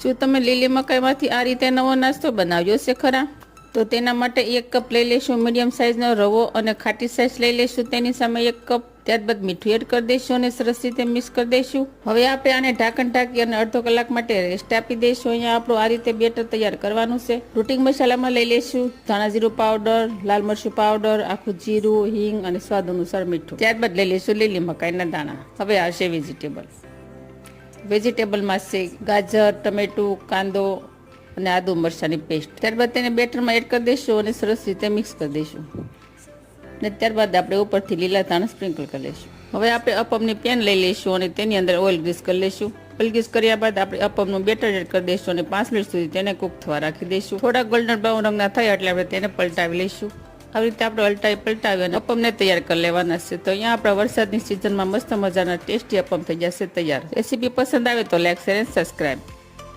જો તમે લીલી મકાઈમાંથી આ રીતે નવો નાસ્તો બનાવ્યો છે ખરા? તો તેના માટે 1 કપ લઈ લઈશું મીડિયમ સાઇઝનો રવો અને ખાટી સાઇઝ લઈ લઈશું તેની સામે 1 કપ. ત્યારબાદ મીઠું એડ કરી દઈશું અને સરસ રીતે મિક્સ કરી દઈશું. હવે આપણે આને ઢાંકણ ઢાંકી અને અડધો કલાક માટે રેસ્ટ આપી દઈશું. અહીંયા આપણું આ રીતે બેટર તૈયાર કરવાનું છે. રૂટિંગ મસાલામાં લઈ લઈશું ધાણા જીરું પાવડર, લાલ મરચું પાવડર, આખું જીરું, હિંગ અને સ્વાદ અનુસાર મીઠું. ત્યારબાદ લઈ લઈશું લીલી મકાઈના દાણા. હવે આવશે વેજીટેબલમાં છે ગાજર, ટમેટું, કાંદો અને આદુ મરચાંની પેસ્ટ. ત્યારબાદ તેને બેટરમાં એડ કરી દઈશું અને સરસ રીતે મિક્સ કરી દઈશું. અને ત્યારબાદ આપણે ઉપરથી લીલા ધાણા સ્પ્રિંકલ કરી લઈશું. હવે આપણે અપમની પેન લઈ લઈશું અને તેની અંદર ઓઇલ ગ્રીસ કરી લઈશું. ઓઇલ ગ્રીસ કર્યા બાદ આપણે અપમનું બેટર એડ કરી દઈશું અને 5 મિનિટ સુધી તેને કૂક થવા રાખી દઈશું. થોડા ગોલ્ડન બ્રાઉન રંગના થાય એટલે આપણે તેને પલટાવી લઈશું. આવી રીતે આપણે પલટાવી અને અપમને તૈયાર કરી લેવાના છે. તો અહીંયા આપણા વરસાદની સિઝનમાં મસ્ત મજાના ટેસ્ટી અપમ થઈ જશે તૈયાર. રેસીપી પસંદ આવે તો લાઈક, શેર અને સબસ્ક્રાઈબ.